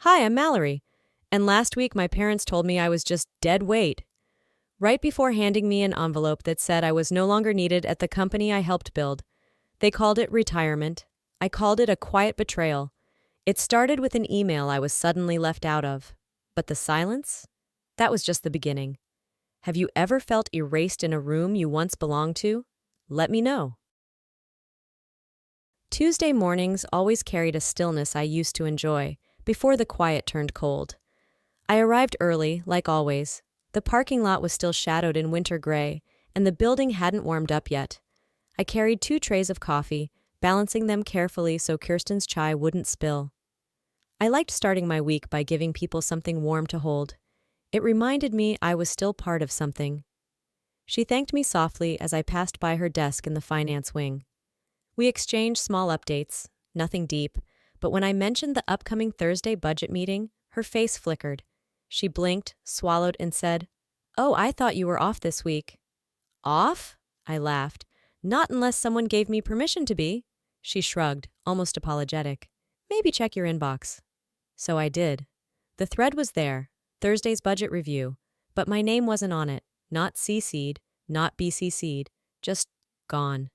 Hi, I'm Mallory. And last week my parents told me I was just dead weight. Right before handing me an envelope that said I was no longer needed at the company I helped build. They called it retirement. I called it a quiet betrayal. It started with an email I was suddenly left out of. But the silence? That was just the beginning. Have you ever felt erased in a room you once belonged to? Let me know. Tuesday mornings always carried a stillness I used to enjoy, before the quiet turned cold. I arrived early, like always. The parking lot was still shadowed in winter gray, and the building hadn't warmed up yet. I carried 2 trays of coffee, balancing them carefully so Kirsten's chai wouldn't spill. I liked starting my week by giving people something warm to hold. It reminded me I was still part of something. She thanked me softly as I passed by her desk in the finance wing. We exchanged small updates, nothing deep, but when I mentioned the upcoming Thursday budget meeting, her face flickered. She blinked, swallowed, and said, "Oh, I thought you were off this week." "Off?" I laughed. "Not unless someone gave me permission to be." She shrugged, almost apologetic. "Maybe check your inbox." So I did. The thread was there, Thursday's budget review, but my name wasn't on it, not CC'd, not BCC'd, just gone.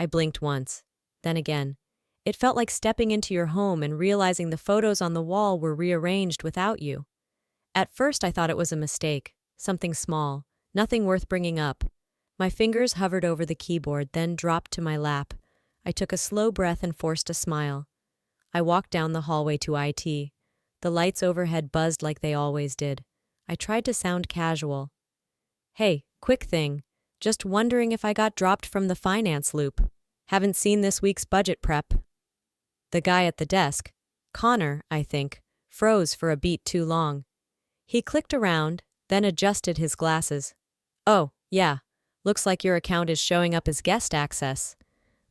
I blinked once, then again. It felt like stepping into your home and realizing the photos on the wall were rearranged without you. At first I thought it was a mistake, something small, nothing worth bringing up. My fingers hovered over the keyboard, then dropped to my lap. I took a slow breath and forced a smile. I walked down the hallway to IT. The lights overhead buzzed like they always did. I tried to sound casual. "Hey, quick thing. Just wondering if I got dropped from the finance loop. Haven't seen this week's budget prep." The guy at the desk, Connor, I think, froze for a beat too long. He clicked around, then adjusted his glasses. "Oh, yeah. Looks like your account is showing up as guest access.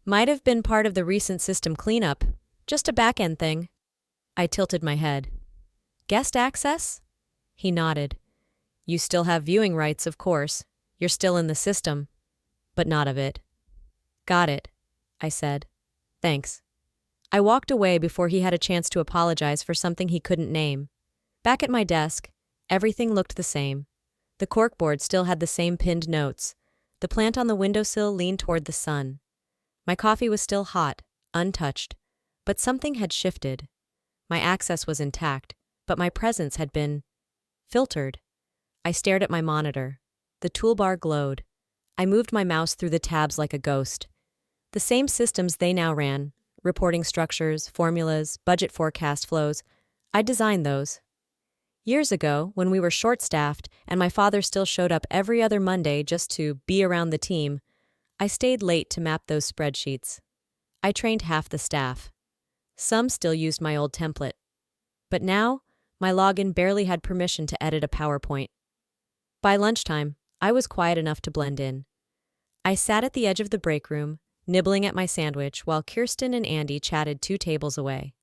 Might have been part of the recent system cleanup. Just a back-end thing." I tilted my head. "Guest access?" He nodded. "You still have viewing rights, of course. You're still in the system. But not of it." "Got it," I said. "Thanks." I walked away before he had a chance to apologize for something he couldn't name. Back at my desk, everything looked the same. The corkboard still had the same pinned notes. The plant on the windowsill leaned toward the sun. My coffee was still hot, untouched, but something had shifted. My access was intact, but my presence had been filtered. I stared at my monitor. The toolbar glowed. I moved my mouse through the tabs like a ghost. The same systems they now ran, reporting structures, formulas, budget forecast flows, I designed those. Years ago, when we were short-staffed and my father still showed up every other Monday just to be around the team, I stayed late to map those spreadsheets. I trained half the staff. Some still used my old template. But now, my login barely had permission to edit a PowerPoint. By lunchtime, I was quiet enough to blend in. I sat at the edge of the break room, nibbling at my sandwich while Kirsten and Andy chatted 2 tables away.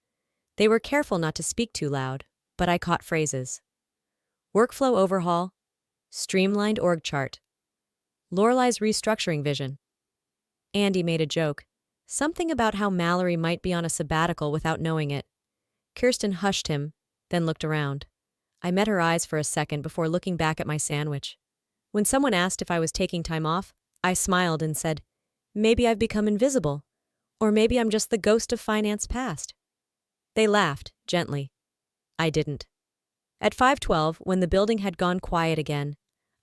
They were careful not to speak too loud, but I caught phrases. Workflow overhaul, streamlined org chart, Lorelai's restructuring vision. Andy made a joke, something about how Mallory might be on a sabbatical without knowing it. Kirsten hushed him, then looked around. I met her eyes for a second before looking back at my sandwich. When someone asked if I was taking time off, I smiled and said, "Maybe I've become invisible, or maybe I'm just the ghost of finance past." They laughed, gently. I didn't. At 5:12, when the building had gone quiet again,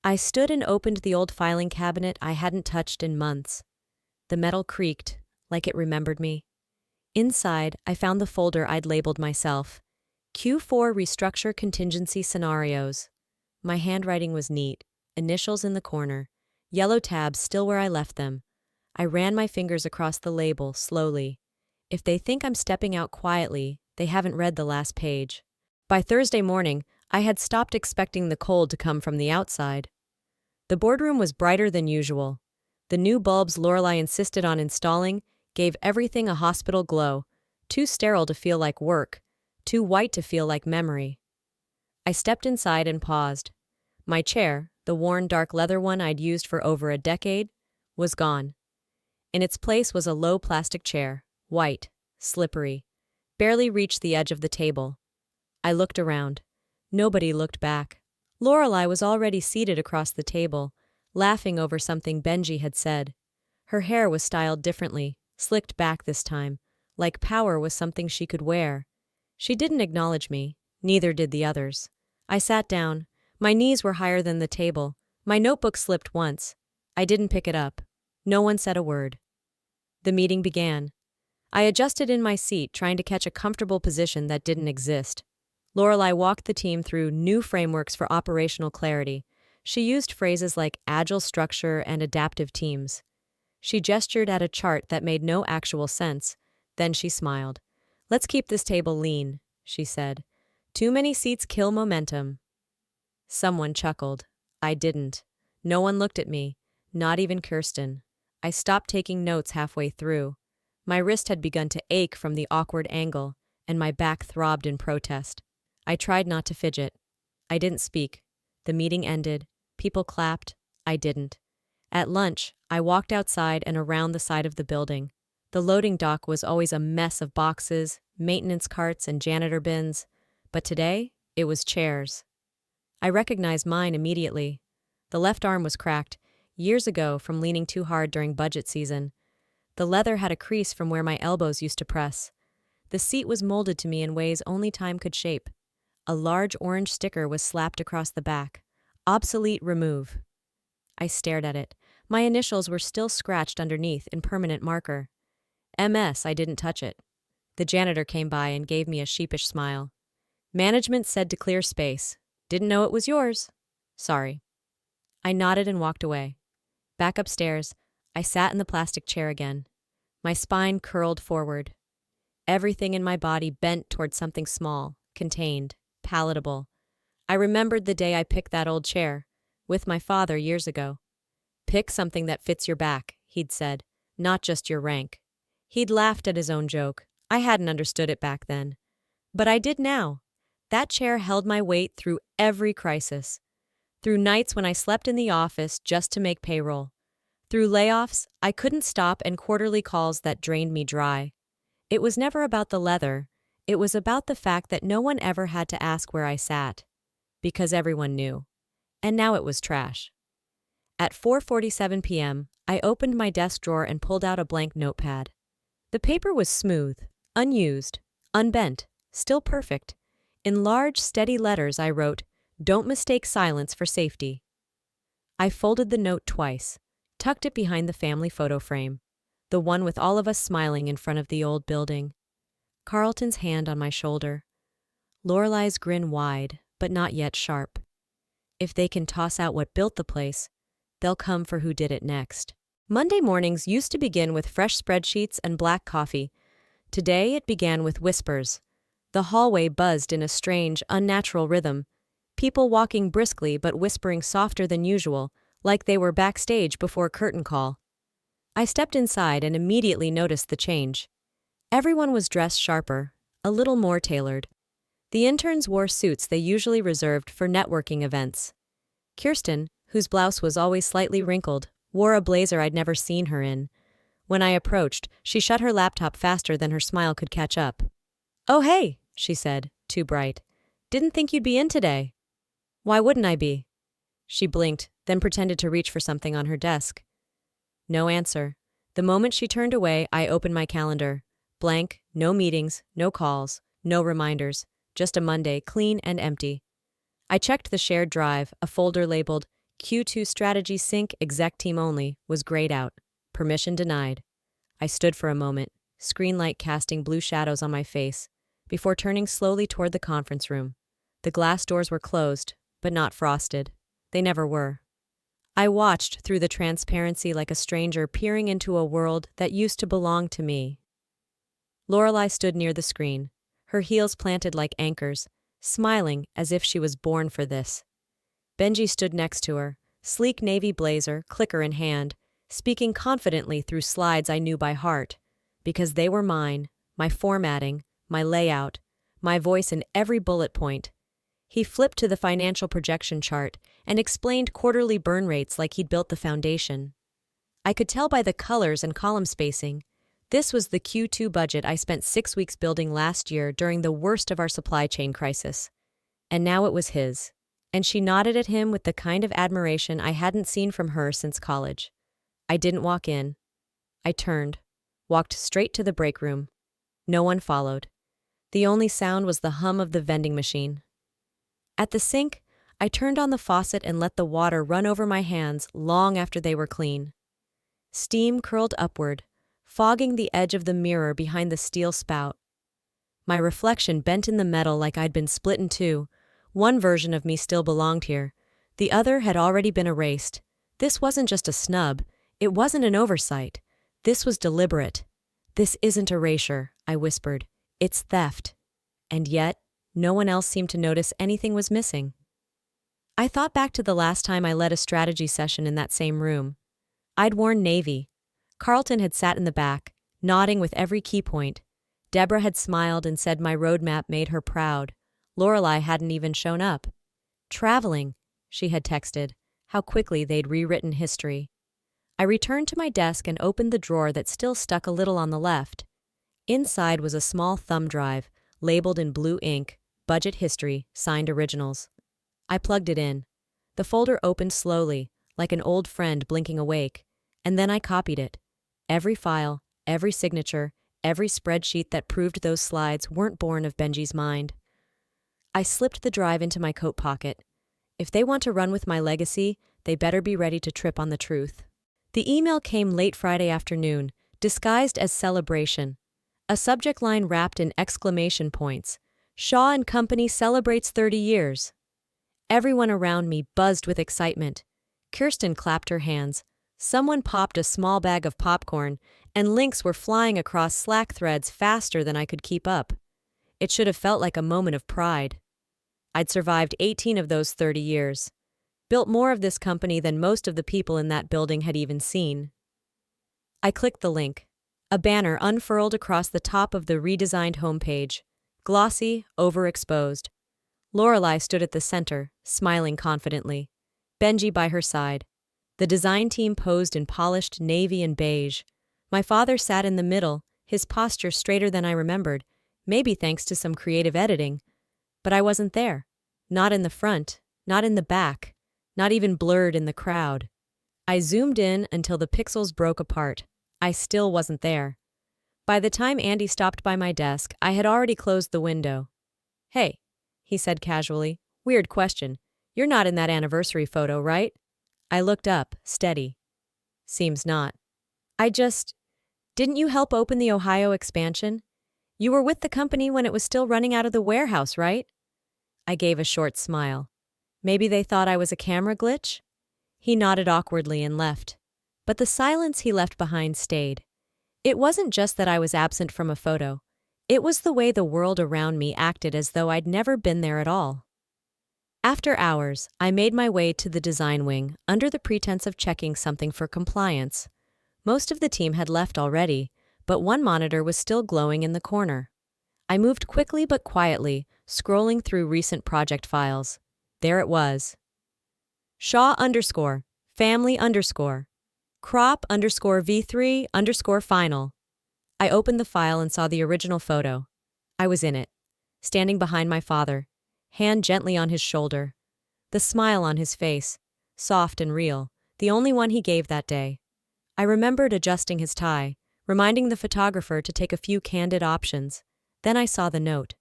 I stood and opened the old filing cabinet I hadn't touched in months. The metal creaked, like it remembered me. Inside, I found the folder I'd labeled myself, Q4 Restructure Contingency Scenarios. My handwriting was neat, initials in the corner, yellow tabs still where I left them. I ran my fingers across the label, slowly. If they think I'm stepping out quietly, they haven't read the last page. By Thursday morning, I had stopped expecting the cold to come from the outside. The boardroom was brighter than usual. The new bulbs Lorelai insisted on installing gave everything a hospital glow, too sterile to feel like work, too white to feel like memory. I stepped inside and paused. My chair, the worn dark leather one I'd used for over a decade, was gone. In its place was a low plastic chair, white, slippery, barely reached the edge of the table. I looked around. Nobody looked back. Lorelei was already seated across the table, laughing over something Benji had said. Her hair was styled differently, slicked back this time, like power was something she could wear. She didn't acknowledge me, neither did the others. I sat down. My knees were higher than the table. My notebook slipped once. I didn't pick it up. No one said a word. The meeting began. I adjusted in my seat, trying to catch a comfortable position that didn't exist. Lorelei walked the team through new frameworks for operational clarity. She used phrases like agile structure and adaptive teams. She gestured at a chart that made no actual sense. Then she smiled. "Let's keep this table lean," she said. "Too many seats kill momentum." Someone chuckled. I didn't. No one looked at me, not even Kirsten. I stopped taking notes halfway through. My wrist had begun to ache from the awkward angle, and my back throbbed in protest. I tried not to fidget. I didn't speak. The meeting ended. People clapped. I didn't. At lunch, I walked outside and around the side of the building. The loading dock was always a mess of boxes, maintenance carts, and janitor bins, but today, it was chairs. I recognized mine immediately. The left arm was cracked, years ago from leaning too hard during budget season. The leather had a crease from where my elbows used to press. The seat was molded to me in ways only time could shape. A large orange sticker was slapped across the back. "Obsolete, remove." I stared at it. My initials were still scratched underneath in permanent marker. MS, I didn't touch it. The janitor came by and gave me a sheepish smile. "Management said to clear space. Didn't know it was yours. Sorry." I nodded and walked away. Back upstairs, I sat in the plastic chair again. My spine curled forward. Everything in my body bent toward something small, contained, palatable. I remembered the day I picked that old chair, with my father years ago. "Pick something that fits your back," he'd said, "not just your rank." He'd laughed at his own joke. I hadn't understood it back then. But I did now. That chair held my weight through every crisis. Through nights when I slept in the office just to make payroll. Through layoffs I couldn't stop and quarterly calls that drained me dry. It was never about the leather. It was about the fact that no one ever had to ask where I sat. Because everyone knew. And now it was trash. At 4:47 p.m., I opened my desk drawer and pulled out a blank notepad. The paper was smooth, unused, unbent, still perfect. In large, steady letters I wrote, "Don't mistake silence for safety." I folded the note twice, tucked it behind the family photo frame, the one with all of us smiling in front of the old building. Carlton's hand on my shoulder. Lorelei's grin wide, but not yet sharp. If they can toss out what built the place, they'll come for who did it next. Monday mornings used to begin with fresh spreadsheets and black coffee. Today it began with whispers. The hallway buzzed in a strange, unnatural rhythm. People walking briskly but whispering softer than usual, like they were backstage before curtain call. I stepped inside and immediately noticed the change. Everyone was dressed sharper, a little more tailored. The interns wore suits they usually reserved for networking events. Kirsten, whose blouse was always slightly wrinkled, wore a blazer I'd never seen her in. When I approached, she shut her laptop faster than her smile could catch up. "Oh hey," she said, too bright. "Didn't think you'd be in today." "Why wouldn't I be?" She blinked, then pretended to reach for something on her desk. No answer. The moment she turned away, I opened my calendar. Blank, no meetings, no calls, no reminders, just a Monday, clean and empty. I checked the shared drive. A folder labeled Q2 Strategy Sync Exec Team Only was grayed out. Permission denied. I stood for a moment, screen light casting blue shadows on my face, before turning slowly toward the conference room. The glass doors were closed, but not frosted. They never were. I watched through the transparency like a stranger peering into a world that used to belong to me. Lorelei stood near the screen, her heels planted like anchors, smiling as if she was born for this. Benji stood next to her, sleek navy blazer, clicker in hand, speaking confidently through slides I knew by heart, because they were mine, my formatting, my layout, my voice in every bullet point. He flipped to the financial projection chart and explained quarterly burn rates like he'd built the foundation. I could tell by the colors and column spacing. This was the Q2 budget I spent 6 weeks building last year during the worst of our supply chain crisis. And now it was his. And she nodded at him with the kind of admiration I hadn't seen from her since college. I didn't walk in. I turned, walked straight to the break room. No one followed. The only sound was the hum of the vending machine. At the sink, I turned on the faucet and let the water run over my hands long after they were clean. Steam curled upward, fogging the edge of the mirror behind the steel spout. My reflection bent in the metal like I'd been split in two. One version of me still belonged here. The other had already been erased. This wasn't just a snub. It wasn't an oversight. This was deliberate. "This isn't erasure," I whispered. "It's theft." And yet, no one else seemed to notice anything was missing. I thought back to the last time I led a strategy session in that same room. I'd worn navy. Carlton had sat in the back, nodding with every key point. Deborah had smiled and said my roadmap made her proud. Lorelei hadn't even shown up. "Traveling," she had texted. How quickly they'd rewritten history. I returned to my desk and opened the drawer that still stuck a little on the left. Inside was a small thumb drive, labeled in blue ink, "Budget History, Signed Originals." I plugged it in. The folder opened slowly, like an old friend blinking awake, and then I copied it. Every file, every signature, every spreadsheet that proved those slides weren't born of Benji's mind. I slipped the drive into my coat pocket. If they want to run with my legacy, they better be ready to trip on the truth. The email came late Friday afternoon, disguised as celebration. A subject line wrapped in exclamation points. "Shaw and Company celebrates 30 years. Everyone around me buzzed with excitement. Kirsten clapped her hands. Someone popped a small bag of popcorn, and links were flying across Slack threads faster than I could keep up. It should have felt like a moment of pride. I'd survived 18 of those 30 years. Built more of this company than most of the people in that building had even seen. I clicked the link. A banner unfurled across the top of the redesigned homepage. Glossy, overexposed. Lorelei stood at the center, smiling confidently. Benji by her side. The design team posed in polished navy and beige. My father sat in the middle, his posture straighter than I remembered, maybe thanks to some creative editing. But I wasn't there. Not in the front, not in the back, not even blurred in the crowd. I zoomed in until the pixels broke apart. I still wasn't there. By the time Andy stopped by my desk, I had already closed the window. "Hey," he said casually. "Weird question. You're not in that anniversary photo, right?" I looked up, steady. "Seems not." Didn't you help open the Ohio expansion? You were with the company when it was still running out of the warehouse, right?" I gave a short smile. Maybe they thought I was a camera glitch? He nodded awkwardly and left. But the silence he left behind stayed. It wasn't just that I was absent from a photo. It was the way the world around me acted as though I'd never been there at all. After hours, I made my way to the design wing under the pretense of checking something for compliance. Most of the team had left already, but one monitor was still glowing in the corner. I moved quickly but quietly, scrolling through recent project files. There it was. Shaw _ family _ crop _ V3 _ final. I opened the file and saw the original photo. I was in it, standing behind my father, hand gently on his shoulder. The smile on his face, soft and real, the only one he gave that day. I remembered adjusting his tie, reminding the photographer to take a few candid options. Then I saw the note.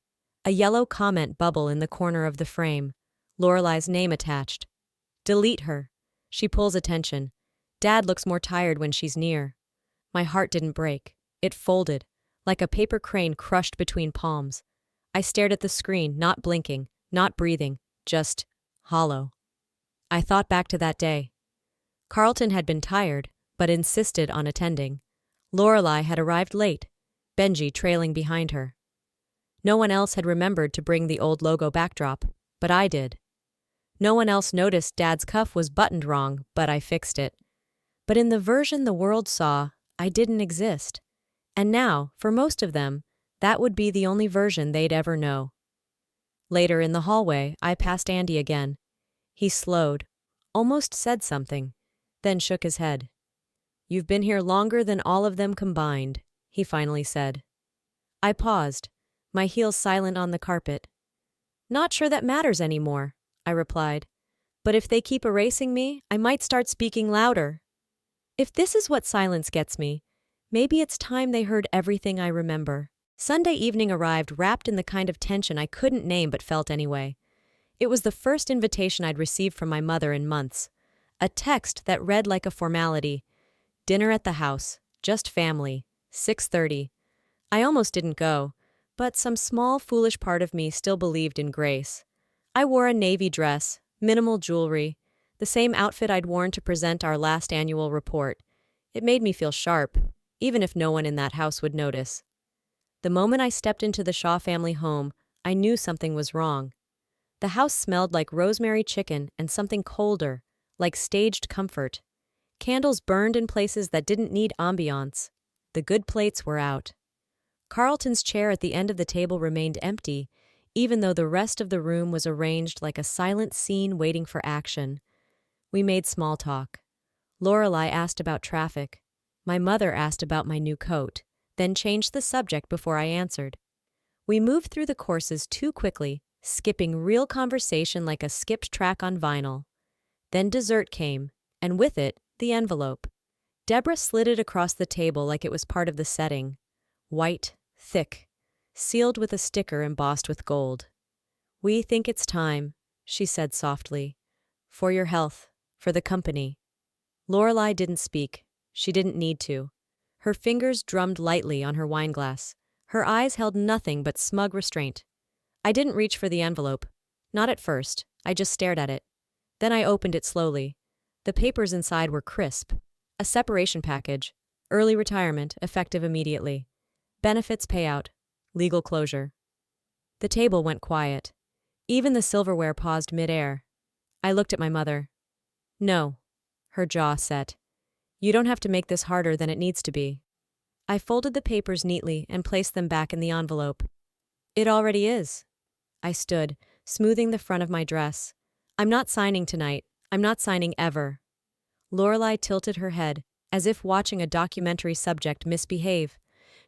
A yellow comment bubble in the corner of the frame. Lorelei's name attached. "Delete her. She pulls attention. Dad looks more tired when she's near." My heart didn't break. It folded, like a paper crane crushed between palms. I stared at the screen, not blinking, not breathing, just hollow. I thought back to that day. Carlton had been tired, but insisted on attending. Lorelei had arrived late, Benji trailing behind her. No one else had remembered to bring the old logo backdrop, but I did. No one else noticed Dad's cuff was buttoned wrong, but I fixed it. But in the version the world saw, I didn't exist. And now, for most of them, that would be the only version they'd ever know. Later in the hallway, I passed Andy again. He slowed, almost said something, then shook his head. "You've been here longer than all of them combined," he finally said. I paused, my heels silent on the carpet. Not sure that matters anymore, I replied. But if they keep erasing me, I might start speaking louder. If this is what silence gets me, maybe it's time they heard everything I remember. Sunday evening arrived wrapped in the kind of tension I couldn't name but felt anyway. It was the first invitation I'd received from my mother in months. A text that read like a formality. Dinner at the house, just family, 6:30. I almost didn't go, but some small foolish part of me still believed in grace. I wore a navy dress, minimal jewelry, the same outfit I'd worn to present our last annual report. It made me feel sharp, even if no one in that house would notice. The moment I stepped into the Shaw family home, I knew something was wrong. The house smelled like rosemary chicken and something colder, like staged comfort. Candles burned in places that didn't need ambiance. The good plates were out. Carlton's chair at the end of the table remained empty, even though the rest of the room was arranged like a silent scene waiting for action. We made small talk. Lorelei asked about traffic. My mother asked about my new coat, then changed the subject before I answered. We moved through the courses too quickly, skipping real conversation like a skipped track on vinyl. Then dessert came, and with it, the envelope. Deborah slid it across the table like it was part of the setting. White, thick, sealed with a sticker embossed with gold. We think it's time, she said softly. For your health, for the company. Lorelei didn't speak. She didn't need to. Her fingers drummed lightly on her wineglass. Her eyes held nothing but smug restraint. I didn't reach for the envelope. Not at first. I just stared at it. Then I opened it slowly. The papers inside were crisp. A separation package. Early retirement, effective immediately. Benefits payout. Legal closure. The table went quiet. Even the silverware paused midair. I looked at my mother. No. Her jaw set. You don't have to make this harder than it needs to be. I folded the papers neatly and placed them back in the envelope. It already is. I stood, smoothing the front of my dress. I'm not signing tonight. I'm not signing ever. Lorelei tilted her head, as if watching a documentary subject misbehave.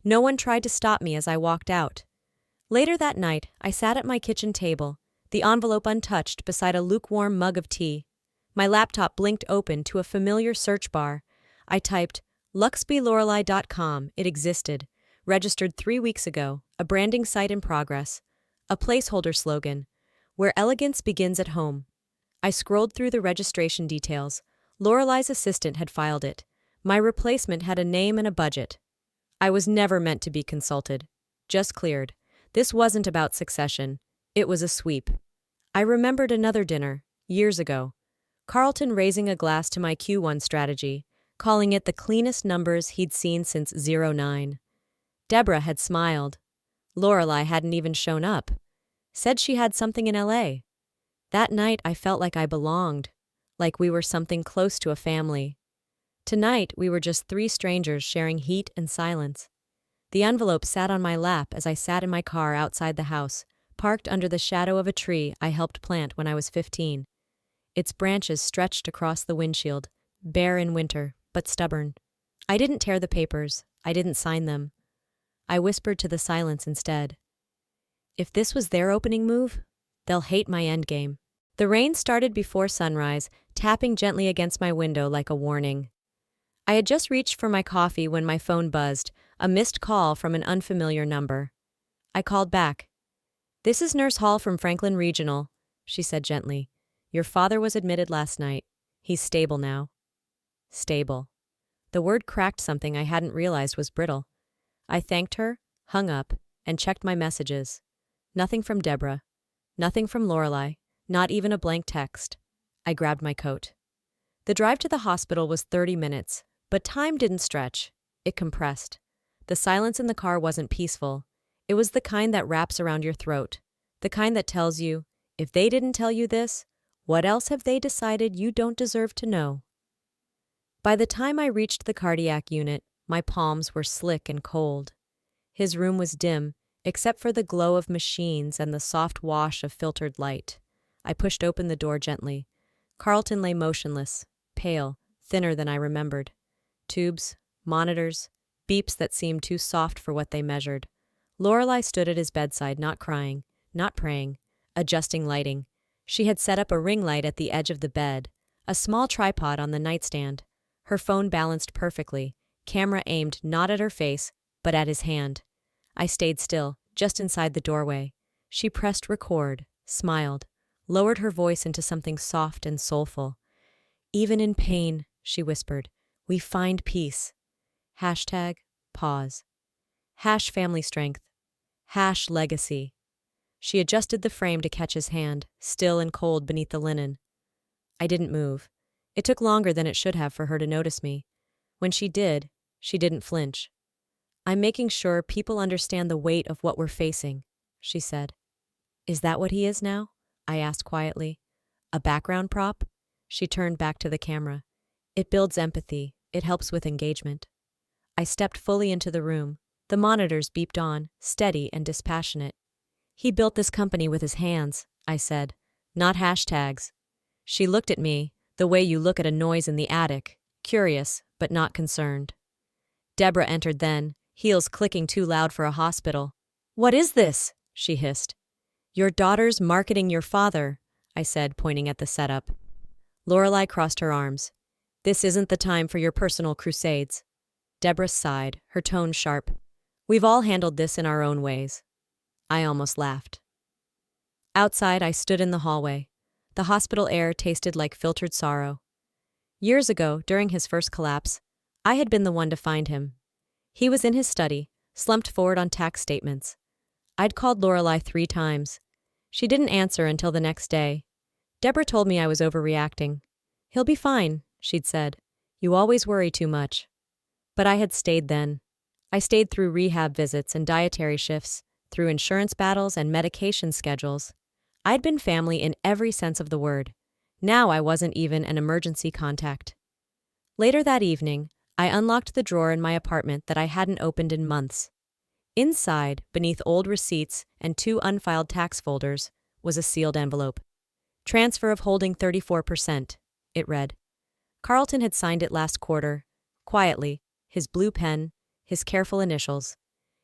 No one tried to stop me as I walked out. Later that night, I sat at my kitchen table, the envelope untouched beside a lukewarm mug of tea. My laptop blinked open to a familiar search bar. I typed, luxbylorelei.com. It existed. Registered 3 weeks ago. A branding site in progress. A placeholder slogan. Where elegance begins at home. I scrolled through the registration details. Lorelei's assistant had filed it. My replacement had a name and a budget. I was never meant to be consulted. Just cleared. This wasn't about succession. It was a sweep. I remembered another dinner, years ago. Carlton raising a glass to my Q1 strategy, calling it the cleanest numbers he'd seen since 09. Deborah had smiled. Lorelei hadn't even shown up. Said she had something in LA. That night I felt like I belonged, like we were something close to a family. Tonight we were just 3 strangers sharing heat and silence. The envelope sat on my lap as I sat in my car outside the house, parked under the shadow of a tree I helped plant when I was 15. Its branches stretched across the windshield, bare in winter, but stubborn. I didn't tear the papers. I didn't sign them. I whispered to the silence instead. If this was their opening move, they'll hate my endgame. The rain started before sunrise, tapping gently against my window like a warning. I had just reached for my coffee when my phone buzzed, a missed call from an unfamiliar number. I called back. "This is Nurse Hall from Franklin Regional," she said gently. "Your father was admitted last night. He's stable now." Stable. The word cracked something I hadn't realized was brittle. I thanked her, hung up, and checked my messages. Nothing from Deborah. Nothing from Lorelei. Not even a blank text. I grabbed my coat. The drive to the hospital was 30 minutes, but time didn't stretch. It compressed. The silence in the car wasn't peaceful. It was the kind that wraps around your throat. The kind that tells you, if they didn't tell you this, what else have they decided you don't deserve to know? By the time I reached the cardiac unit, my palms were slick and cold. His room was dim, except for the glow of machines and the soft wash of filtered light. I pushed open the door gently. Carlton lay motionless, pale, thinner than I remembered. Tubes, monitors, beeps that seemed too soft for what they measured. Lorelei stood at his bedside, not crying, not praying, adjusting lighting. She had set up a ring light at the edge of the bed, a small tripod on the nightstand. Her phone balanced perfectly, camera aimed not at her face, but at his hand. I stayed still, just inside the doorway. She pressed record, smiled, lowered her voice into something soft and soulful. Even in pain, she whispered, we find peace. Hashtag, pause. Hash family strength. Hash legacy. She adjusted the frame to catch his hand, still and cold beneath the linen. I didn't move. It took longer than it should have for her to notice me. When she did, she didn't flinch. I'm making sure people understand the weight of what we're facing, she said. Is that what he is now? I asked quietly. A background prop? She turned back to the camera. It builds empathy. It helps with engagement. I stepped fully into the room. The monitors beeped on, steady and dispassionate. He built this company with his hands, I said, not hashtags. She looked at me, the way you look at a noise in the attic, curious, but not concerned. Deborah entered then, heels clicking too loud for a hospital. What is this? She hissed. Your daughter's marketing your father, I said, pointing at the setup. Lorelei crossed her arms. This isn't the time for your personal crusades. Deborah sighed, her tone sharp. We've all handled this in our own ways. I almost laughed. Outside, I stood in the hallway. The hospital air tasted like filtered sorrow. Years ago, during his first collapse, I had been the one to find him. He was in his study, slumped forward on tax statements. I'd called Lorelei 3 times. She didn't answer until the next day. Deborah told me I was overreacting. He'll be fine, she'd said. You always worry too much. But I had stayed then. I stayed through rehab visits and dietary shifts, through insurance battles and medication schedules. I'd been family in every sense of the word. Now I wasn't even an emergency contact. Later that evening, I unlocked the drawer in my apartment that I hadn't opened in months. Inside, beneath old receipts and 2 unfiled tax folders, was a sealed envelope. Transfer of holding 34%, it read. Carlton had signed it last quarter, quietly, his blue pen, his careful initials.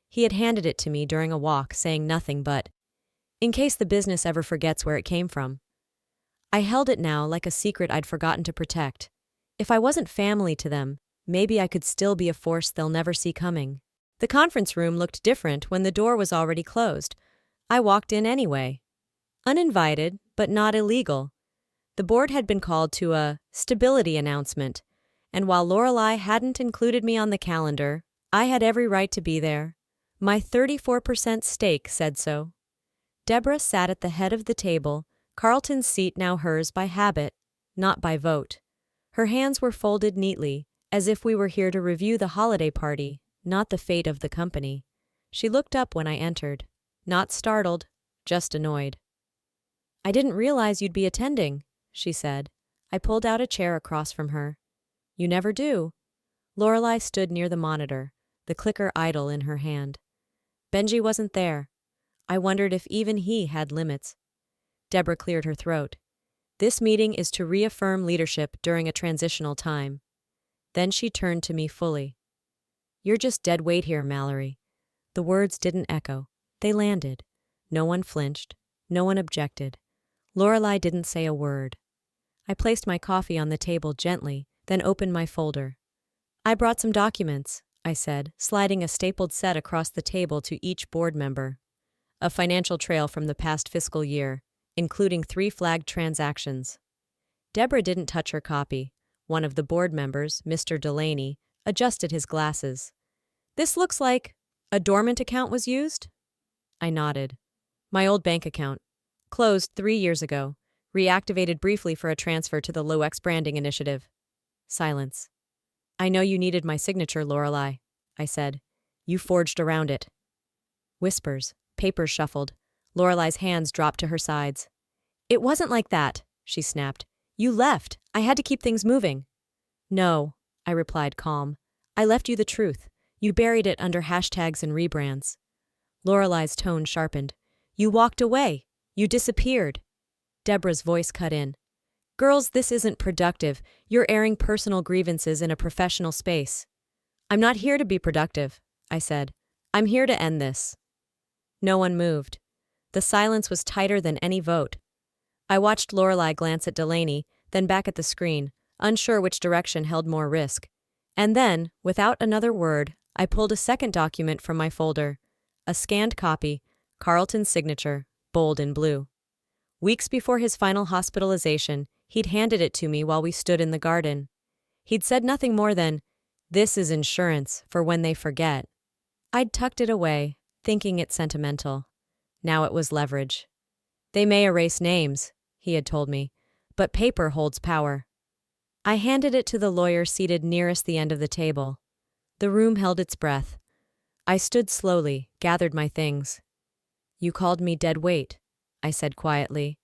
He had handed it to me during a walk, saying nothing but, in case the business ever forgets where it came from. I held it now like a secret I'd forgotten to protect. If I wasn't family to them, maybe I could still be a force they'll never see coming. The conference room looked different when the door was already closed. I walked in anyway. Uninvited, but not illegal. The board had been called to a stability announcement, and while Lorelei hadn't included me on the calendar, I had every right to be there. My 34% stake said so. Deborah sat at the head of the table, Carlton's seat now hers by habit, not by vote. Her hands were folded neatly, as if we were here to review the holiday party, not the fate of the company. She looked up when I entered. Not startled, just annoyed. I didn't realize you'd be attending, she said. I pulled out a chair across from her. You never do. Lorelei stood near the monitor, the clicker idle in her hand. Benji wasn't there. I wondered if even he had limits. Deborah cleared her throat. This meeting is to reaffirm leadership during a transitional time. Then she turned to me fully. You're just dead weight here, Mallory. The words didn't echo. They landed. No one flinched. No one objected. Lorelei didn't say a word. I placed my coffee on the table gently, then opened my folder. I brought some documents, I said, sliding a stapled set across the table to each board member. A financial trail from the past fiscal year, including 3 flagged transactions. Deborah didn't touch her copy. One of the board members, Mr. Delaney, adjusted his glasses. This looks like a dormant account was used? I nodded. My old bank account. Closed 3 years ago. Reactivated briefly for a transfer to the Low-X branding initiative. Silence. I know you needed my signature, Lorelei, I said. You forged around it. Whispers. Papers shuffled. Lorelei's hands dropped to her sides. It wasn't like that, she snapped. You left. I had to keep things moving. No, I replied calm. I left you the truth. You buried it under hashtags and rebrands. Lorelei's tone sharpened. You walked away. You disappeared. Deborah's voice cut in. Girls, this isn't productive. You're airing personal grievances in a professional space. I'm not here to be productive, I said. I'm here to end this. No one moved. The silence was tighter than any vote. I watched Lorelei glance at Delaney, then back at the screen, unsure which direction held more risk. And then, without another word, I pulled a second document from my folder. A scanned copy, Carlton's signature, bold in blue. Weeks before his final hospitalization, he'd handed it to me while we stood in the garden. He'd said nothing more than, "This is insurance for when they forget." I'd tucked it away, thinking it sentimental. Now it was leverage. They may erase names, he had told me, but paper holds power. I handed it to the lawyer seated nearest the end of the table. The room held its breath. I stood slowly, gathered my things. "You called me dead weight," I said quietly,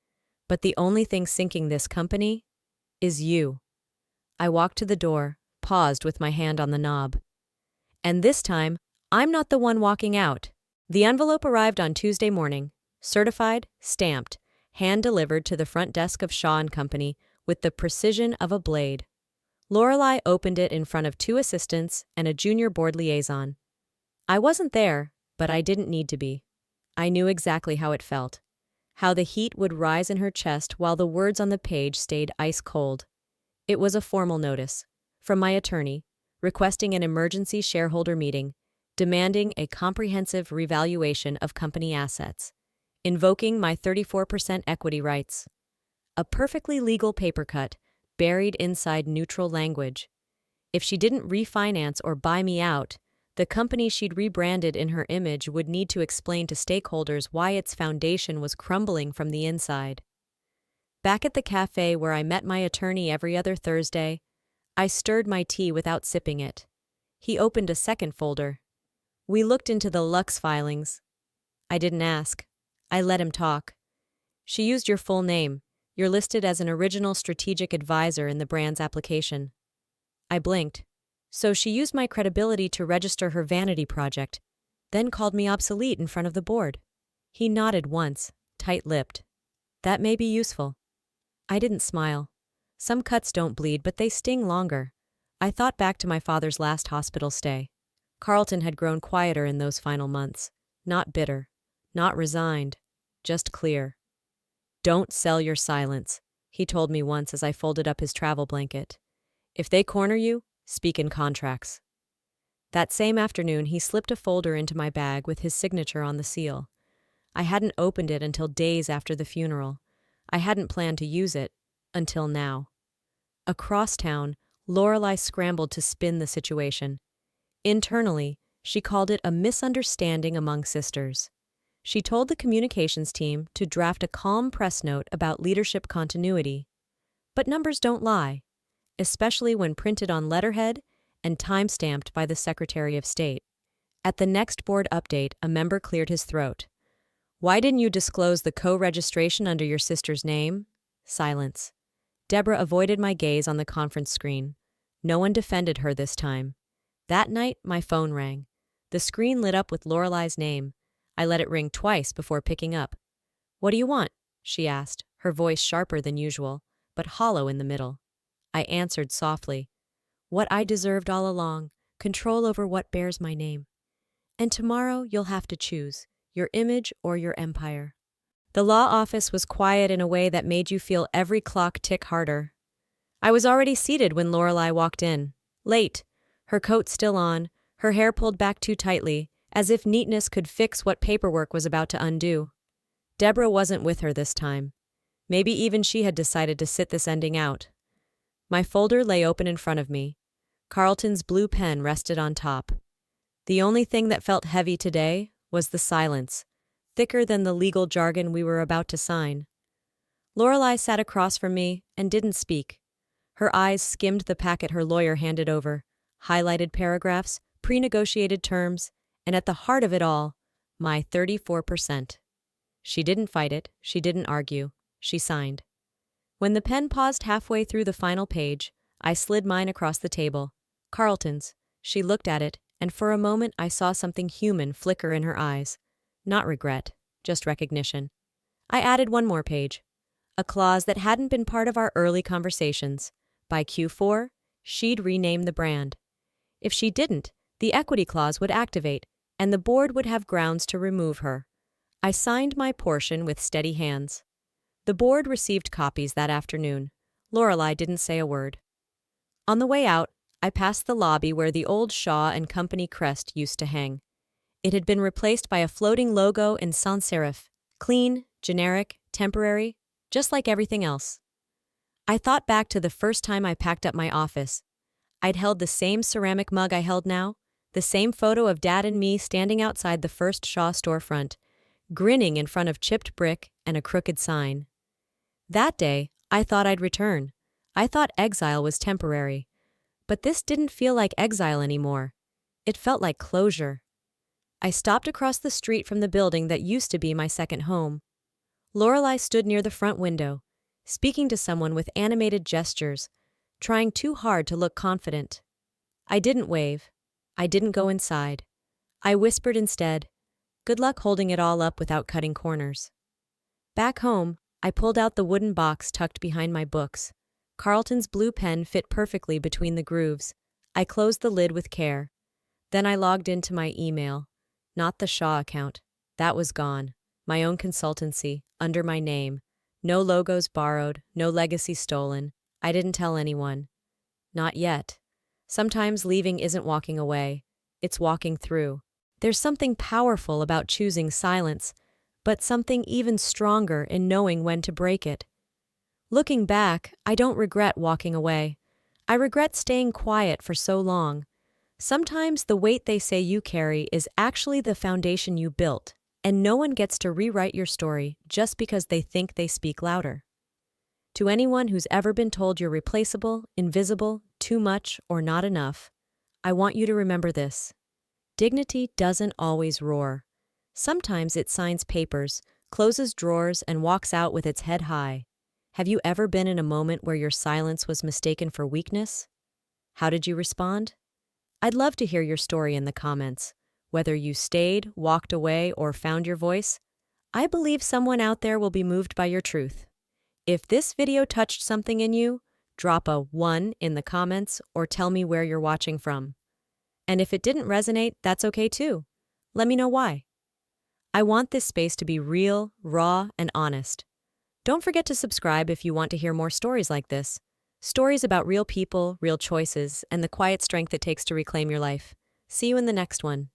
"but the only thing sinking this company is you." I walked to the door, paused with my hand on the knob. And this time, I'm not the one walking out. The envelope arrived on Tuesday morning, certified, stamped, hand-delivered to the front desk of Shaw & Company with the precision of a blade. Lorelei opened it in front of 2 assistants and a junior board liaison. I wasn't there, but I didn't need to be. I knew exactly how it felt. How the heat would rise in her chest while the words on the page stayed ice cold. It was a formal notice, from my attorney, requesting an emergency shareholder meeting, demanding a comprehensive revaluation of company assets, invoking my 34% equity rights. A perfectly legal paper cut, buried inside neutral language. If she didn't refinance or buy me out, the company she'd rebranded in her image would need to explain to stakeholders why its foundation was crumbling from the inside. Back at the cafe where I met my attorney every other Thursday, I stirred my tea without sipping it. He opened a second folder. We looked into the Lux filings. I didn't ask. I let him talk. "She used your full name. You're listed as an original strategic advisor in the brand's application." I blinked. "So she used my credibility to register her vanity project, then called me obsolete in front of the board." He nodded once, tight-lipped. "That may be useful." I didn't smile. Some cuts don't bleed, but they sting longer. I thought back to my father's last hospital stay. Carlton had grown quieter in those final months. Not bitter. Not resigned. Just clear. "Don't sell your silence," he told me once as I folded up his travel blanket. "If they corner you, speak in contracts." That same afternoon, he slipped a folder into my bag with his signature on the seal. I hadn't opened it until days after the funeral. I hadn't planned to use it until now. Across town, Lorelei scrambled to spin the situation. Internally, she called it a misunderstanding among sisters. She told the communications team to draft a calm press note about leadership continuity. But numbers don't lie, especially when printed on letterhead and time-stamped by the Secretary of State. At the next board update, a member cleared his throat. "Why didn't you disclose the co-registration under your sister's name?" Silence. Deborah avoided my gaze on the conference screen. No one defended her this time. That night, my phone rang. The screen lit up with Lorelei's name. I let it ring twice before picking up. "What do you want?" she asked, her voice sharper than usual, but hollow in the middle. I answered softly. "What I deserved all along, control over what bears my name. And tomorrow you'll have to choose, your image or your empire." The law office was quiet in a way that made you feel every clock tick harder. I was already seated when Lorelei walked in. Late, her coat still on, her hair pulled back too tightly, as if neatness could fix what paperwork was about to undo. Deborah wasn't with her this time. Maybe even she had decided to sit this ending out. My folder lay open in front of me. Carlton's blue pen rested on top. The only thing that felt heavy today was the silence, thicker than the legal jargon we were about to sign. Lorelei sat across from me and didn't speak. Her eyes skimmed the packet her lawyer handed over, highlighted paragraphs, pre-negotiated terms, and at the heart of it all, my 34%. She didn't fight it, she didn't argue, she signed. When the pen paused halfway through the final page, I slid mine across the table. Carlton's. She looked at it, and for a moment I saw something human flicker in her eyes. Not regret, just recognition. I added one more page. A clause that hadn't been part of our early conversations. By Q4, she'd rename the brand. If she didn't, the equity clause would activate, and the board would have grounds to remove her. I signed my portion with steady hands. The board received copies that afternoon. Lorelei didn't say a word. On the way out, I passed the lobby where the old Shaw and Company crest used to hang. It had been replaced by a floating logo in sans serif, clean, generic, temporary, just like everything else. I thought back to the first time I packed up my office. I'd held the same ceramic mug I held now, the same photo of Dad and me standing outside the first Shaw storefront, grinning in front of chipped brick and a crooked sign. That day, I thought I'd return. I thought exile was temporary. But this didn't feel like exile anymore. It felt like closure. I stopped across the street from the building that used to be my second home. Lorelei stood near the front window, speaking to someone with animated gestures, trying too hard to look confident. I didn't wave. I didn't go inside. I whispered instead, "Good luck holding it all up without cutting corners." Back home, I pulled out the wooden box tucked behind my books. Carlton's blue pen fit perfectly between the grooves. I closed the lid with care. Then I logged into my email. Not the Shaw account. That was gone. My own consultancy, under my name. No logos borrowed, no legacy stolen. I didn't tell anyone. Not yet. Sometimes leaving isn't walking away. It's walking through. There's something powerful about choosing silence, but something even stronger in knowing when to break it. Looking back, I don't regret walking away. I regret staying quiet for so long. Sometimes the weight they say you carry is actually the foundation you built, and no one gets to rewrite your story just because they think they speak louder. To anyone who's ever been told you're replaceable, invisible, too much, or not enough, I want you to remember this. Dignity doesn't always roar. Sometimes it signs papers, closes drawers, and walks out with its head high. Have you ever been in a moment where your silence was mistaken for weakness? How did you respond? I'd love to hear your story in the comments. Whether you stayed, walked away, or found your voice, I believe someone out there will be moved by your truth. If this video touched something in you, drop a 1 in the comments or tell me where you're watching from. And if it didn't resonate, that's okay too. Let me know why. I want this space to be real, raw, and honest. Don't forget to subscribe if you want to hear more stories like this. Stories about real people, real choices, and the quiet strength it takes to reclaim your life. See you in the next one.